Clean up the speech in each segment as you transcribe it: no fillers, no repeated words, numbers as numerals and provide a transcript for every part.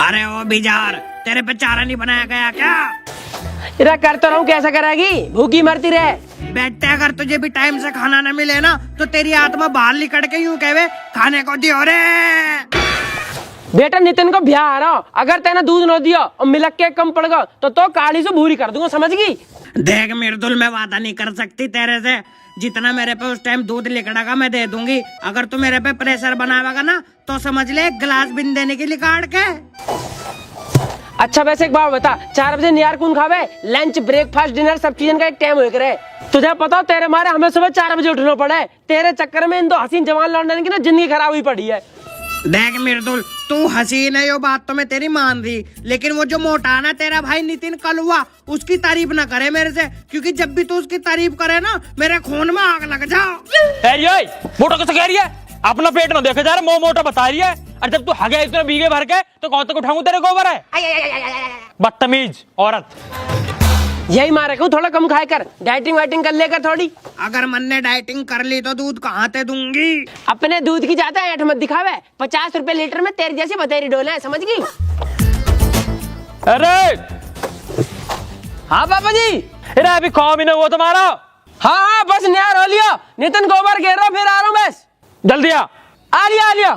अरे ओ बिजार, तेरे पे चारा नहीं बनाया गया क्या? इरा कर तो रहा हूँ, कैसा करेगी, भूखी मरती रहे। बेटे अगर तुझे भी टाइम से खाना न मिले ना तो तेरी आत्मा बाहर निकल के यूं कहवे खाने को दियो रे। बेटा नितिन को ब्याह आ रहा, अगर तेने दूध न दिया और मिलक के कम पड़ गया तो काली से भूरी कर दूंगा, समझ गई? देख मिर्दुल, मैं वादा नहीं कर सकती तेरे से, जितना मेरे पे उस टाइम दूध लिकड़ेगा मैं दे दूंगी। अगर तू मेरे पे प्रेशर बनावेगा ना तो समझ ले एक गिलास बिन देने के लिए काट के। अच्छा वैसे एक बात बता, 4 बजे नियार कौन खावे? लंच ब्रेकफास्ट डिनर सब चीजन का एक टाइम हो करे। तुझे पता तेरे मारे हमें सुबह 4 बजे उठना पड़े, तेरे चक्कर में इन दो हसीन जवान लौंडे की ना जिंदगी खराब हुई पड़ी है। देख मिर्दुल, तू हसीन है, यो बात तो मैं तेरी मान रही, लेकिन वो जो मोटा ना तेरा भाई नितिन कल हुआ, उसकी तारीफ ना करे मेरे से, क्योंकि जब भी तू उसकी तारीफ करे ना मेरे खून में आग लग जाओ। मोटा कैसे कह रही है? अपना पेट ना देखे जा रहा, मोह मोटा बता रही है। और जब तू हगे इतने भीगे भर के तो कौन तक उठाऊं तेरे गोबर है? बदतमीज औरत। यही मारे को थोड़ा कम खाए कर, डाइटिंग वाइटिंग कर लेकर थोड़ी। अगर मन ने डाइटिंग कर ली तो दूध कहाँ से दूंगी? अपने दूध की ज्यादा ऐठ मत दिखावे, 50 रुपए लीटर में तेरे जैसी बतेरी डोले है, समझ गई? अरे हाँ पापा जी। अरे अभी कौन ना वो तुम्हारा? हाँ बस नियार हो लिया, नितिन गोबर घेर रहा, फिर आ रहा हूँ बस। जल्दी आ लिया।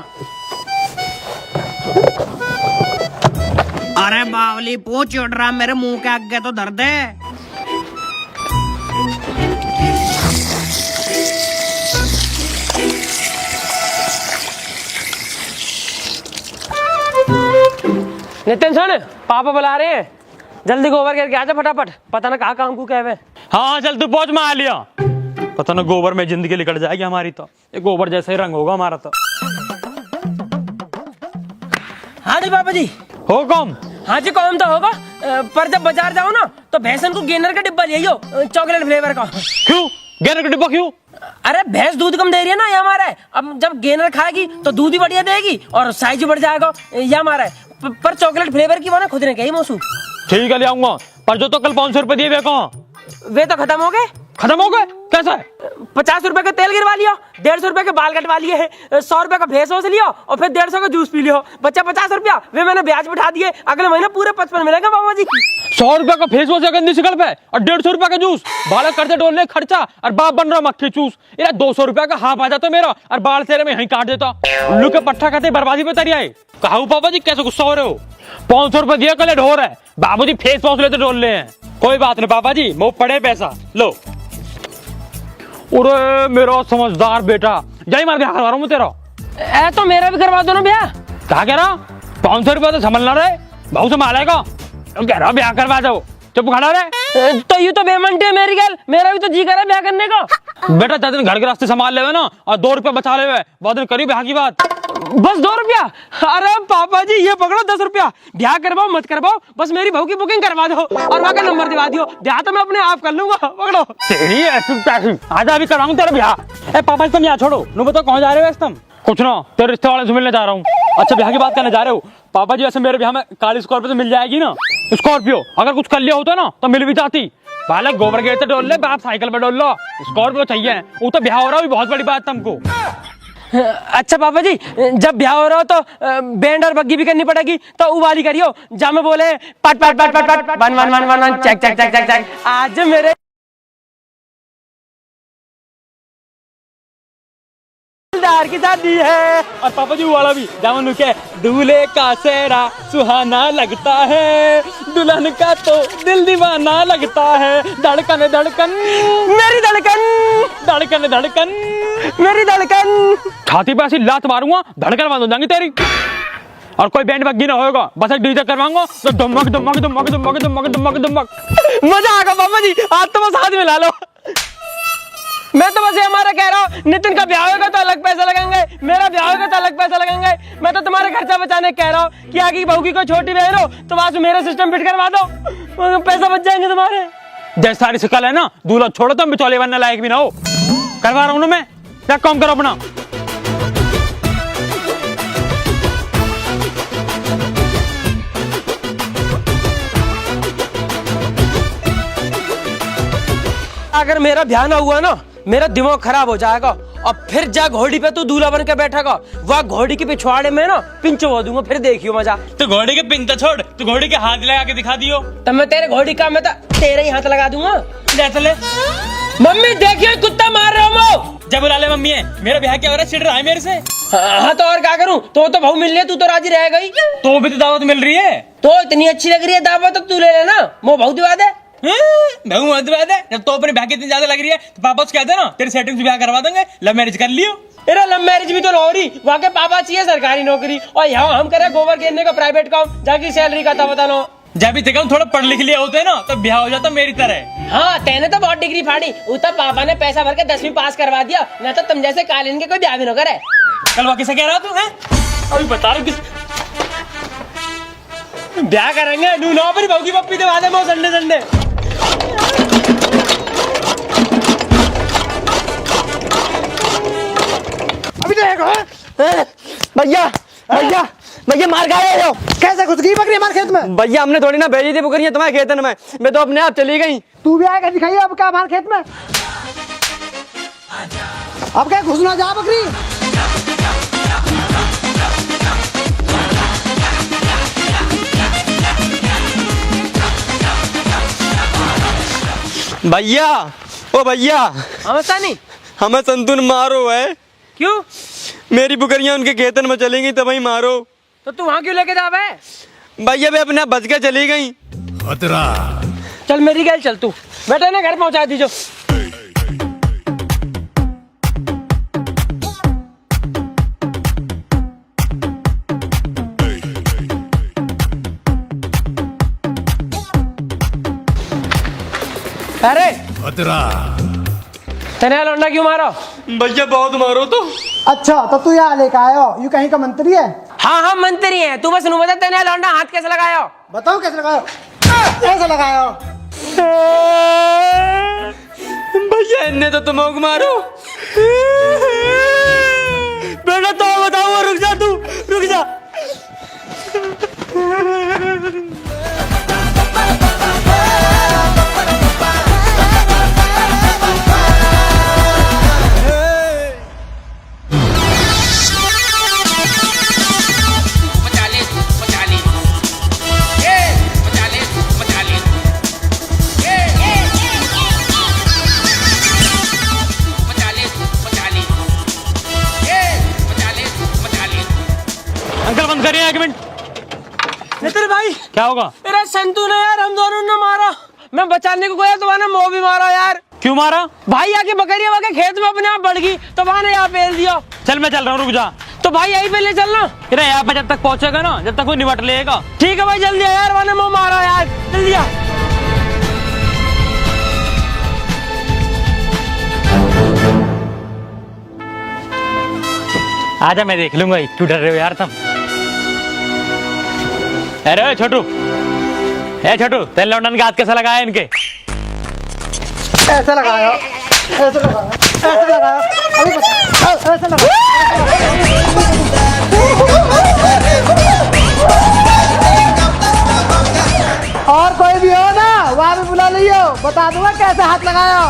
अरे बावली पूछ उड़ रहा, मेरे मुंह के आगे तो दर्द है। नितिन सुन, पापा बुला रहे हैं, जल्दी गोबर घेर के आजा फटाफट, पता ना कहाँ काम को कहवे। हाँ चल तू पहुंच, मैं आ लिया। पता ना गोबर में जिंदगी निकल जाएगी हमारी, तो ये गोबर जैसा ही रंग होगा हमारा तो। हाँ जी पापा जी। हो कौन? हाँ जी कौन तो होगा, पर जब बाजार जाओ ना तो भैंसन को गेनर का डिब्बा ले आइयो, चॉकलेट फ्लेवर का। क्यों गेनर का डिब्बा क्यों? अरे भैंस दूध कम दे रही है ना, ये हमारा है। अब जब गेनर खाएगी तो दूध ही बढ़िया देगी और साइज बढ़ जाएगा, ये हमारा है। पर चॉकलेट फ्लेवर की वो ना खुद ने कही मौसू। ठीक है ले आऊंगा, पर जो तो कल 500 रुपए दिए वे कहाँ? वे तो खत्म हो गए। खत्म हो गए? कैसा है? 50 रुपए का तेल गिरवा लिया, 150 रुपए के बाल कटवा लिए, 100 रुपए का फेस वॉश लिया और फिर 150 का जूस पी लिया, बच्चा 50 रुपया। वे मैंने ब्याज बिठा दिए, अगले महीने पूरे 55 मिलेगा बाबा जी। 100 रुपए का फेस वॉश गंदी शिकल पे और 150 रुपए का जूस, बालक करते डोलने खर्चा और बाप बन रहा मक्खी चूस। इधर 200 रुपए का हाफ आ जाता मेरा और बाल तेरे में यहीं काट देता। उल्लू के पट्टा कहते बर्बादी पे तरी आए। कहा पापा जी कैसे गुस्सा हो रहे हो? 500 रुपए दिया कल ढोर है, बाबू जी फेस वॉश लेते डोल रहे हैं। कोई बात नहीं पापा जी, मुंह पड़े पैसा लो। अरे मेरा समझदार बेटा, जाई मार ब्याह करवा रहा हूँ तेरा। तो मेरा भी करवा दो ना ब्याह। क्या कह रहा? 500 रुपया तो संभलना रहे, भाव से मालेगा कह रहा ब्याह करवा जाओ, चुप खड़ा रहे। तो यू तो बेमंटी है मेरी गल, मेरा भी तो जी करा ब्याह करने का। बेटा 10 दिन घर के रास्ते संभाल ले ना और 2 रुपया बचा ले, बहुत दिन करी ब्याह की बात। बस 2 रुपया? अरे पापा जी ये पकड़ो 10 रुपया, ब्याह करवाओ मत करवाओ, बस मेरी बहू की बुकिंग करवा दो और वहाँ का नंबर दिवा दियो, ब्याह तो मैं अपने आप कर लूंगा। पकड़ो तेरी ऐसी आजा अभी कराऊं तेरा ब्याह। ए पापा तुम यहाँ छोड़ो, नु बताओ कहाँ जा रहे हो? तुम कुछ ना, तेरे रिश्ते वाले से मिलने जा रहा हूँ। अच्छा ब्याह की बात करने जा रहे हो? पापा जी ऐसे मेरे ब्याह में काली स्कॉर्पियो से मिल जाएगी ना, स्कॉर्पियो। अगर कुछ कर लिया होता ना तो मिल भी जाती। बालक गोबर गेट से डोल ले, बाप साइकिल पे डोल लो, स्कॉर्पियो चाहिए। वो तो ब्याह हो रहा है, बहुत बड़ी बात तुमको। अच्छा पापा जी, जब ब्याह हो रहा हो तो बैंड और बग्गी भी करनी पड़ेगी, तो उवाली करियो जहाँ में बोले पट पट पट पट पट वन वन वन वन वन चक चक चक चक चक। आज मेरे दिलदार की शादी है। और पापा जी वाला भी जामन के दूल्हे का सेहरा सुहाना लगता है, दुल्हन का तो दिल दीवाना लगता है। धड़कन धड़कन मेरी धड़कन, धड़कन धड़कन मेरी धड़कन। छाती पे ऐसी लात मारूंगा धड़कन बंद हो जाएंगी तेरी। और कोई बैंड बग्गी ना होगा, बस एक डीजे करवाऊंगा तो धमक धमक धमक धमक धमक धमक धमक। मजा आएगा पापा जी, आज तो बस हाथ मिला लो। मैं तो बस ये हमारा कह रहा हूँ, नितिन का ब्याह होगा तो अलग पैसा लगाएंगे, मेरा ब्याह होगा तो अलग पैसा लगाएंगे। मैं तो तुम्हारे खर्चा बचाने कह रहा हूँ कि आगे बहू की कोई छोटी बहन हो तो वहां से मेरा सिस्टम फिट करवा दो, पैसा बच जाएंगे तुम्हारे। जैसे सारी शिकल है ना, दूल्हा छोड़ो तुम बिचौले बनने लायक भी ना हो। करवा रहा हूँ ना मैं, क्या काम करो अपना। अगर मेरा ब्याह ना हुआ ना, मेरा दिमाग खराब हो जाएगा और फिर जा घोड़ी पे तू दूल्हा बन के बैठेगा, वह घोड़ी के पिछवाड़े में ना पिंच हो दूंगा, फिर देखियो मजा। तो घोड़ी के पिन तो छोड़, तू घोड़ी के हाथ लगा के दिखा दियो। तब मैं तेरे घोड़ी का मैं तेरे ही हाथ लगा दूंगा। ले चले। मम्मी देखियो कुत्ता मार रहा हूँ। जब बुला ले मम्मी है, मेरा ब्याह क्या हो रहा है, चिढ़ रहा है मेरे से। हाँ तो और क्या करूँ, तो भाव मिल रही, तू तो राजी रह गई। तो भी तो दावत मिल रही है। तो इतनी अच्छी लग रही है दावत, तो तू ले लेना, वो भाव दिवा दे। बहु मत बात है, जब तो अपने ब्याह की इतनी ज्यादा लग रही है तो पापा से कहते ना तेरी सेटिंग से ब्याह करवा देंगे, लव मैरिज कर लियो। तेरा लव मैरिज भी तो हो रही, वहाँ के पापा चाहिए सरकारी नौकरी, और यहाँ हम करे गोबर घेरने का प्राइवेट काम, जाकी सैलरी का था बताना। जब भी देखा थोड़ा पढ़ लिख लिया होते ना तो ब्याह हो जाता मेरी तरह। हाँ तेने तो बहुत डिग्री फाड़ी, उतना पापा ने पैसा भर के 10वीं पास करवा दिया, न तो तुम जैसे कालीन के कोई ब्याह भी न करे। कल वो किसे कह रहा तू है? अभी बता रहा किस ब्याह करेंगे, नू ना पर भौकी पप्पी दे वादे मो संडे संडे। अभी देखो भैया भैया भैया मार खाए हो। कैसे घुस गई बकरी हमारे खेत में? भैया हमने थोड़ी ना भेजी थी बकरियां तुम्हारे खेतन में, मैं तो अपने आप चली गई। तू भी आएगा दिखाइए अब क्या हमारे खेत में, अब क्या घुसना जा बकरी। भैया ओ भैया नहीं हमें संतुन मारो है। क्यों? मेरी बुकरियां उनके खेतन में चली गई, तब ही मारो। तो तू वहाँ क्यों लेके जा बे? भैया वे अपने बच के चली गई। चल मेरी गैल चल, तू बेटा ने घर पहुँचा दीजो। अरे तेने लौंडा क्यों मारो? भैया बहुत मारो तो। अच्छा तो तू यहाँ लेकर आयो, यू कहीं का मंत्री है? हाँ हाँ मंत्री है, तू बस बता तेने लौंडा हाथ कैसे लगायो? बताओ कैसे लगायो? कैसे लगायो? भैया इन्ने तो तुमको मारो। बेटा तो बताओ, रुक जा तू, रुक जा। अंकल बंद करिए 1 मिनट। नितिन भाई क्या होगा? तेरा संतू ने यार हम दोनों ने मारा, मैं बचाने को गया तो वहाँ मोह भी मारा यार। क्यों मारा? भाई आके बकरियां वहाँ के खेत में अपने आप बढ़ गई, तो वहाँ ने यहाँ पेल दिया। चल मैं चल रहा हूँ, रुक जा। तो भाई यही पे ले चलना। अरे यहाँ पे जब तक पहुँचेगा ना, जब तक वो निपट लेगा। ठीक है भाई जल्दी आ यार, वहाँ ने मोह मारा यार, जल्दी आ। आजा मैं देख लूंगा, क्यों डर रहे हो यार तुम? अरे छोटू, ए छोटू, तेल लौंडन के हाथ कैसा लगाया इनके? ऐसे लगायो, ऐसे लगायो, ऐसे लगायो, अभी बता, ऐसे लगायो। और कोई भी हो ना वहाँ भी बुला लियो, बता दूंगा कैसे हाथ लगायो।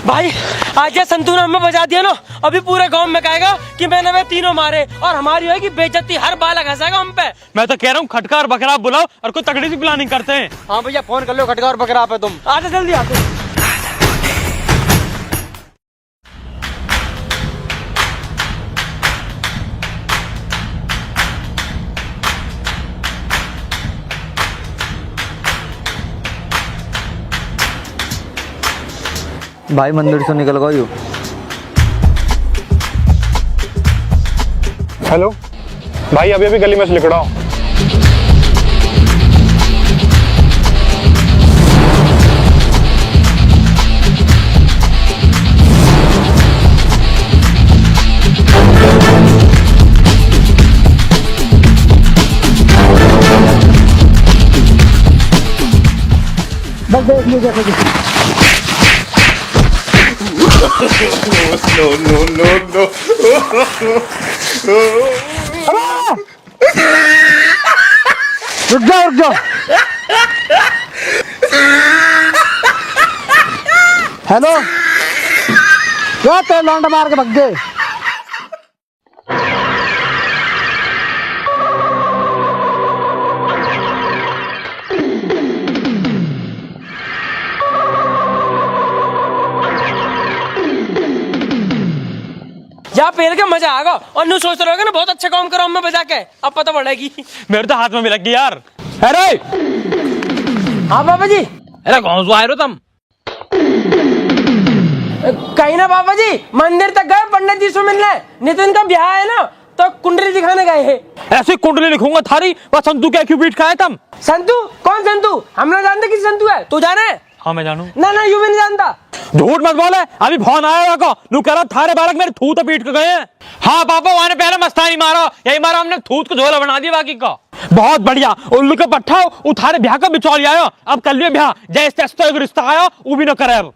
भाई आज संतू ने हमें बचा दिया ना, अभी पूरे गांव में कहेगा कि मैंने वे तीनों मारे, और हमारी होगी बेइज्जती, हर बाल घसेगा हम पे। मैं तो कह रहा हूँ खटका और बकरा बुलाओ और कोई तगड़ी सी प्लानिंग करते हैं। हाँ भैया फोन कर लो खटका और बकरा पे, तुम आजा जल्दी आते। भाई मंदिर से निकल गई। हेलो भाई, अभी अभी गली में से निकला हूँ। बस देख लीजिए कैसे। रुक जाओ रुक जाओ। हेलो क्या तेल लौंड मार के भग गए। यहाँ पेल के मजा आएगा और नु सोच रहे हो ना बहुत अच्छा काम करो मैं बजा के अब पता पड़ेगी। मेरे तो हाथ में भी लग गई यार। अरे हाँ बाबा जी। अरे कौन सा आए हो तुम? कहीं ना बाबा जी मंदिर तक गए पंडित जी से मिलने, नितिन का ब्याह है ना तो कुंडली दिखाने गए हैं। ऐसी कुंडली लिखूंगा थारी, बस संतू क्या क्यों बीट खाए तुम? संतू? कौन संतू? हम ना जानते किस संतू है, तू जाने? हाँ मैं जानू। ना यू भी नहीं जानता। झूठ मत बोले, अभी फोन आया को नू कह रहा थारे बालक मेरे थूत पीट के गए हैं। हाँ पापा वहां पहले मस्तानी मारो, यही मारा हमने थूत को झोला बना दिया बाकी का। बहुत बढ़िया, उल्लू के पट्टा उठारे ब्याह का बिचौल आयो, अब कर लियो ब्याह, जैसे एक रिश्ता आयो वो भी न करे अब।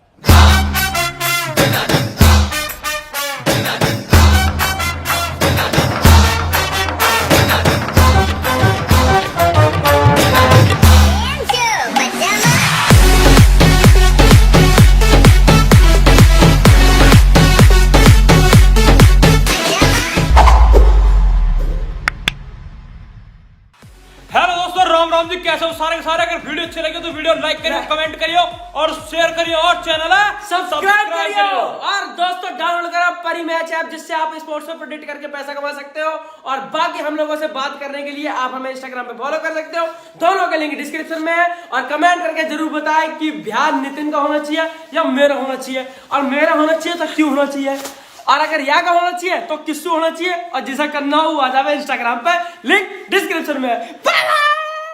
हेलो दोस्तों, राम राम जी, कैसे हो सारे के सारे? अगर वीडियो अच्छी लगे तो वीडियो लाइक करियो, कमेंट करियो और शेयर करियो और चैनल है सब्सक्राइब करियो। और दोस्तों डाउनलोड करो परी मैच ऐप, जिससे आप स्पोर्ट्स में प्रेडिक्ट करके पैसा कमा सकते हो। और बाकी हम लोगों से बात करने के लिए आप हमें इंस्टाग्राम पे फॉलो कर सकते हो, दोनों का लिंक डिस्क्रिप्शन में है। और कमेंट करके जरूर बताएं कि ब्याह नितिन का होना चाहिए या मेरा होना चाहिए, और मेरा होना चाहिए तो क्यों होना चाहिए, और अगर यहाँ का होना चाहिए तो किससे होना चाहिए। और जिसे करना हो आ जावे इंस्टाग्राम पे, लिंक डिस्क्रिप्शन में है।